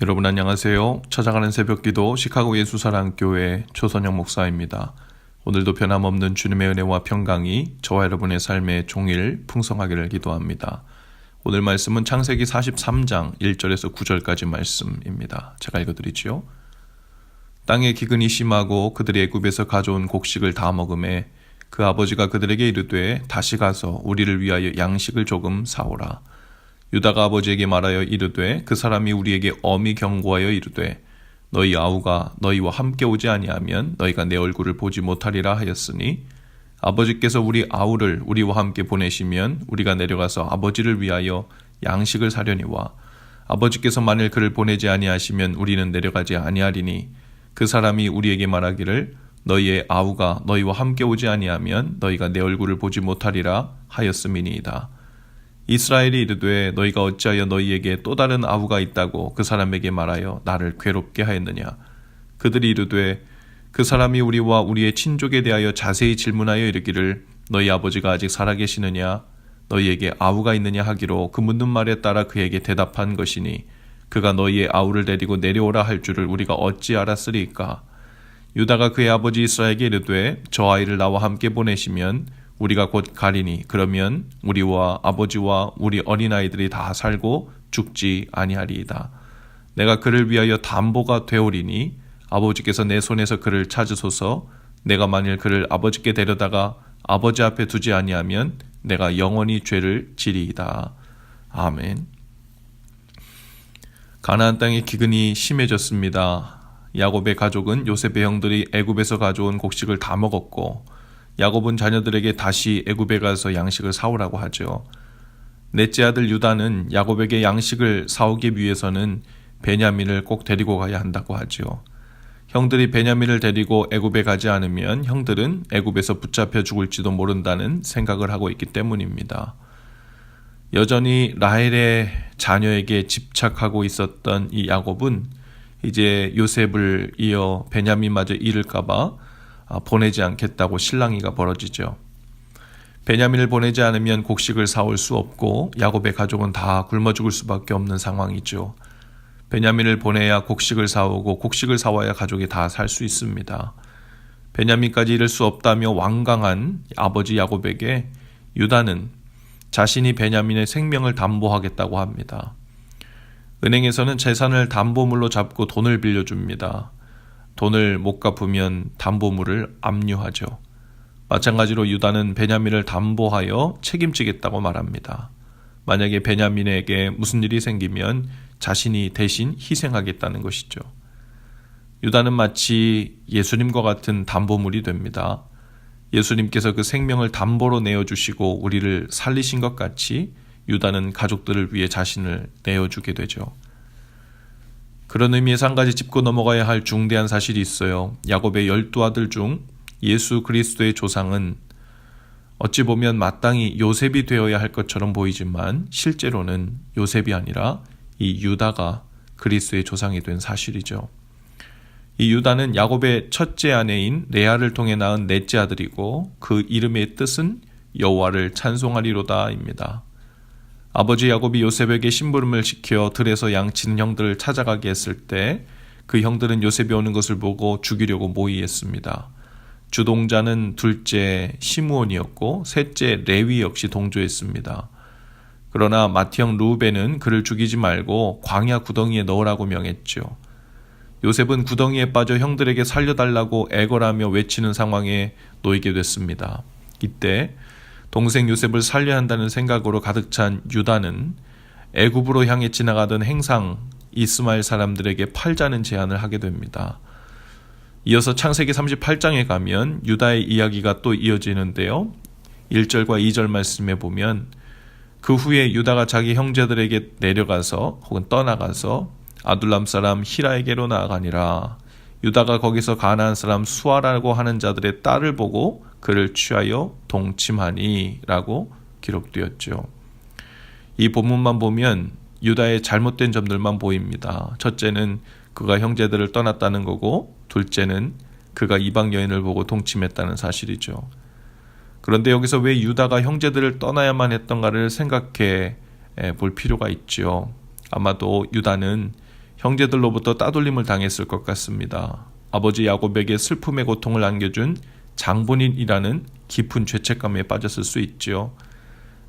여러분 안녕하세요. 찾아가는 새벽기도 시카고 예수사랑교회 초선영 목사입니다. 오늘도 변함없는 주님의 은혜와 평강이 저와 여러분의 삶의 종일 풍성하기를 기도합니다. 오늘 말씀은 창세기 43장 1절에서 9절까지 말씀입니다. 제가 읽어드리지요. 땅의 기근이 심하고 그들이 애굽에서 가져온 곡식을 다 먹음에 그 아버지가 그들에게 이르되 다시 가서 우리를 위하여 양식을 조금 사오라. 유다가 아버지에게 말하여 이르되 그 사람이 우리에게 엄히 경고하여 이르되 너희 아우가 너희와 함께 오지 아니하면 너희가 내 얼굴을 보지 못하리라 하였으니 아버지께서 우리 아우를 우리와 함께 보내시면 우리가 내려가서 아버지를 위하여 양식을 사려니와 아버지께서 만일 그를 보내지 아니하시면 우리는 내려가지 아니하리니 그 사람이 우리에게 말하기를 너희의 아우가 너희와 함께 오지 아니하면 너희가 내 얼굴을 보지 못하리라 하였음이니이다. 이스라엘이 이르되 너희가 어찌하여 너희에게 또 다른 아우가 있다고 그 사람에게 말하여 나를 괴롭게 하였느냐. 그들이 이르되 그 사람이 우리와 우리의 친족에 대하여 자세히 질문하여 이르기를 너희 아버지가 아직 살아계시느냐 너희에게 아우가 있느냐 하기로 그 묻는 말에 따라 그에게 대답한 것이니 그가 너희의 아우를 데리고 내려오라 할 줄을 우리가 어찌 알았으리까. 유다가 그의 아버지 이스라엘에게 이르되 저 아이를 나와 함께 보내시면 우리가 곧 가리니 그러면 우리와 아버지와 우리 어린아이들이 다 살고 죽지 아니하리이다. 내가 그를 위하여 담보가 되오리니 아버지께서 내 손에서 그를 찾으소서. 내가 만일 그를 아버지께 데려다가 아버지 앞에 두지 아니하면 내가 영원히 죄를 지리이다. 아멘. 가나안 땅의 기근이 심해졌습니다. 야곱의 가족은 요셉의 형들이 애굽에서 가져온 곡식을 다 먹었고 야곱은 자녀들에게 다시 애굽에 가서 양식을 사오라고 하죠. 넷째 아들 유다는 야곱에게 양식을 사오기 위해서는 베냐민을 꼭 데리고 가야 한다고 하죠. 형들이 베냐민을 데리고 애굽에 가지 않으면 형들은 애굽에서 붙잡혀 죽을지도 모른다는 생각을 하고 있기 때문입니다. 여전히 라헬의 자녀에게 집착하고 있었던 이 야곱은 이제 요셉을 이어 베냐민마저 잃을까봐 보내지 않겠다고 실랑이가 벌어지죠. 베냐민을 보내지 않으면 곡식을 사올 수 없고 야곱의 가족은 다 굶어 죽을 수밖에 없는 상황이죠. 베냐민을 보내야 곡식을 사오고 곡식을 사와야 가족이 다 살 수 있습니다. 베냐민까지 잃을 수 없다며 완강한 아버지 야곱에게 유다는 자신이 베냐민의 생명을 담보하겠다고 합니다. 은행에서는 재산을 담보물로 잡고 돈을 빌려줍니다. 돈을 못 갚으면 담보물을 압류하죠. 마찬가지로 유다는 베냐민을 담보하여 책임지겠다고 말합니다. 만약에 베냐민에게 무슨 일이 생기면 자신이 대신 희생하겠다는 것이죠. 유다는 마치 예수님과 같은 담보물이 됩니다. 예수님께서 그 생명을 담보로 내어주시고 우리를 살리신 것 같이 유다는 가족들을 위해 자신을 내어주게 되죠. 그런 의미에서 한 가지 짚고 넘어가야 할 중대한 사실이 있어요. 야곱의 12아들 중 예수 그리스도의 조상은 어찌 보면 마땅히 요셉이 되어야 할 것처럼 보이지만 실제로는 요셉이 아니라 이 유다가 그리스도의 조상이 된 사실이죠. 이 유다는 야곱의 첫째 아내인 레아를 통해 낳은 넷째 아들이고 그 이름의 뜻은 여호와를 찬송하리로다입니다. 아버지 야곱이 요셉에게 심부름을 시켜 들에서 양치는 형들을 찾아가게 했을 때 그 형들은 요셉이 오는 것을 보고 죽이려고 모의했습니다. 주동자는 둘째 시므온이었고 셋째 레위 역시 동조했습니다. 그러나 맏형 루벤은 그를 죽이지 말고 광야 구덩이에 넣으라고 명했죠. 요셉은 구덩이에 빠져 형들에게 살려달라고 애걸하며 외치는 상황에 놓이게 됐습니다. 이때 동생 요셉을 살려야 한다는 생각으로 가득 찬 유다는 애굽으로 향해 지나가던 행상 이스마엘 사람들에게 팔자는 제안을 하게 됩니다. 이어서 창세기 38장에 가면 유다의 이야기가 또 이어지는데요. 1절과 2절 말씀에 보면 그 후에 유다가 자기 형제들에게 내려가서 혹은 떠나가서 아둘람 사람 히라에게로 나아가니라. 유다가 거기서 가나안 사람 수아라고 하는 자들의 딸을 보고 그를 취하여 동침하니 라고 기록되었죠. 이 본문만 보면 유다의 잘못된 점들만 보입니다. 첫째는 그가 형제들을 떠났다는 거고 둘째는 그가 이방 여인을 보고 동침했다는 사실이죠. 그런데 여기서 왜 유다가 형제들을 떠나야만 했던가를 생각해 볼 필요가 있죠. 아마도 유다는 형제들로부터 따돌림을 당했을 것 같습니다. 아버지 야곱에게 슬픔의 고통을 안겨준 장본인이라는 깊은 죄책감에 빠졌을 수 있지요.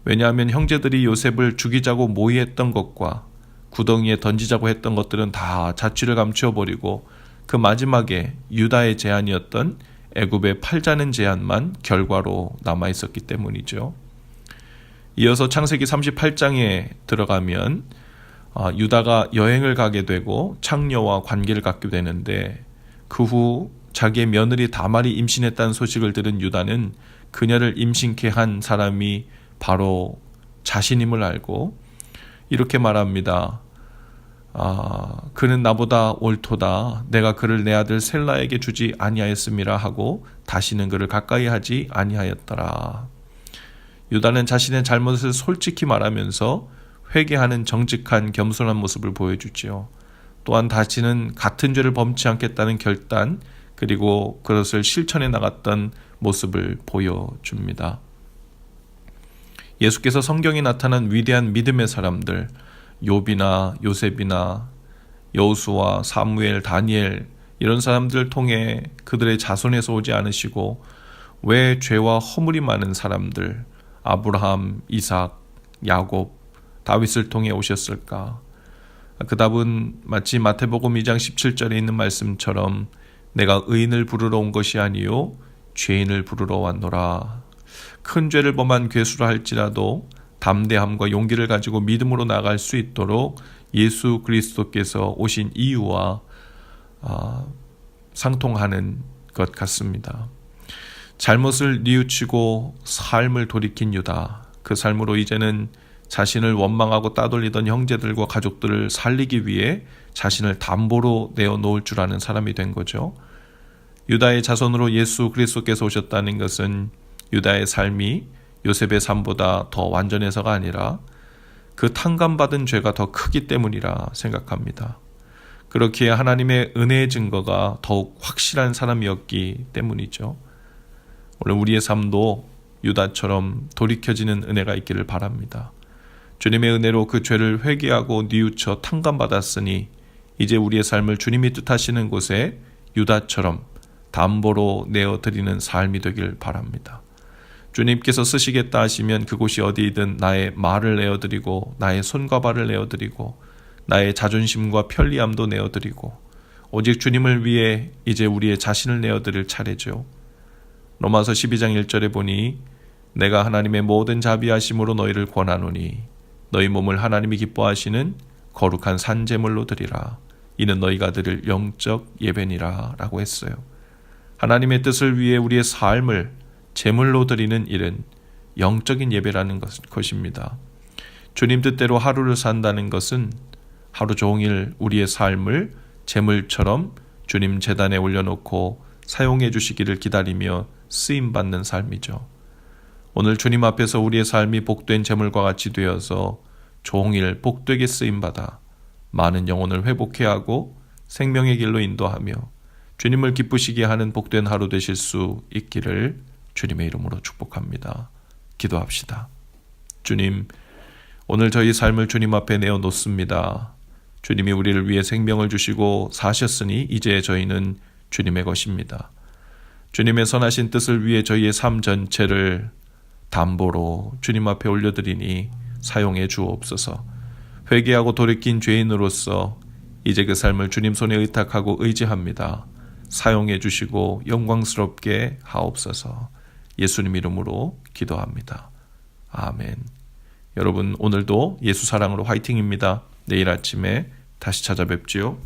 왜냐하면 형제들이 요셉을 죽이자고 모의했던 것과 구덩이에 던지자고 했던 것들은 다 자취를 감추어버리고 그 마지막에 유다의 제안이었던 애굽에 팔자는 제안만 결과로 남아있었기 때문이죠. 이어서 창세기 38장에 들어가면 유다가 여행을 가게 되고 창녀와 관계를 갖게 되는데 그 후 자기의 며느리 다말이 임신했다는 소식을 들은 유다는 그녀를 임신케 한 사람이 바로 자신임을 알고 이렇게 말합니다. 그는 나보다 옳도다. 내가 그를 내 아들 셀라에게 주지 아니하였음이라 하고 다시는 그를 가까이 하지 아니하였더라. 유다는 자신의 잘못을 솔직히 말하면서 회개하는 정직한 겸손한 모습을 보여주지요. 또한 다시는 같은 죄를 범치 않겠다는 결단 그리고 그것을 실천해 나갔던 모습을 보여줍니다. 예수께서 성경에 나타난 위대한 믿음의 사람들 욥이나 요셉이나 여호수아, 사무엘, 다니엘 이런 사람들을 통해 그들의 자손에서 오지 않으시고 왜 죄와 허물이 많은 사람들 아브라함, 이삭, 야곱, 다윗을 통해 오셨을까? 그 답은 마치 마태복음 2장 17절에 있는 말씀처럼 내가 의인을 부르러 온 것이 아니요 죄인을 부르러 왔노라. 큰 죄를 범한 괴수라 할지라도 담대함과 용기를 가지고 믿음으로 나아갈 수 있도록 예수 그리스도께서 오신 이유와 상통하는 것 같습니다. 잘못을 뉘우치고 삶을 돌이킨 유다, 그 삶으로 이제는 자신을 원망하고 따돌리던 형제들과 가족들을 살리기 위해 자신을 담보로 내어놓을 줄 아는 사람이 된 거죠. 유다의 자손으로 예수 그리스도께서 오셨다는 것은 유다의 삶이 요셉의 삶보다 더 완전해서가 아니라 그 탕감받은 죄가 더 크기 때문이라 생각합니다. 그렇기에 하나님의 은혜의 증거가 더욱 확실한 사람이었기 때문이죠. 오늘 우리의 삶도 유다처럼 돌이켜지는 은혜가 있기를 바랍니다. 주님의 은혜로 그 죄를 회개하고 뉘우쳐 탕감받았으니 이제 우리의 삶을 주님이 뜻하시는 곳에 유다처럼 담보로 내어드리는 삶이 되길 바랍니다. 주님께서 쓰시겠다 하시면 그곳이 어디이든 나의 말을 내어드리고 나의 손과 발을 내어드리고 나의 자존심과 편리함도 내어드리고 오직 주님을 위해 이제 우리의 자신을 내어드릴 차례죠. 로마서 12장 1절에 보니 내가 하나님의 모든 자비하심으로 너희를 권하노니 너희 몸을 하나님이 기뻐하시는 거룩한 산제물로 드리라. 이는 너희가 드릴 영적 예배니라 라고 했어요. 하나님의 뜻을 위해 우리의 삶을 제물로 드리는 일은 영적인 예배라는 것입니다. 주님 뜻대로 하루를 산다는 것은 하루 종일 우리의 삶을 제물처럼 주님 제단에 올려놓고 사용해 주시기를 기다리며 쓰임받는 삶이죠. 오늘 주님 앞에서 우리의 삶이 복된 제물과 같이 되어서 종일 복되게 쓰임받아 많은 영혼을 회복해 하고 생명의 길로 인도하며 주님을 기쁘시게 하는 복된 하루 되실 수 있기를 주님의 이름으로 축복합니다. 기도합시다. 주님, 오늘 저희 삶을 주님 앞에 내어놓습니다. 주님이 우리를 위해 생명을 주시고 사셨으니 이제 저희는 주님의 것입니다. 주님의 선하신 뜻을 위해 저희의 삶 전체를 담보로 주님 앞에 올려드리니 사용해 주옵소서. 회개하고 돌이킨 죄인으로서 이제 그 삶을 주님 손에 의탁하고 의지합니다. 사용해 주시고 영광스럽게 하옵소서. 예수님 이름으로 기도합니다. 아멘. 여러분 오늘도 예수 사랑으로 화이팅입니다. 내일 아침에 다시 찾아뵙지요.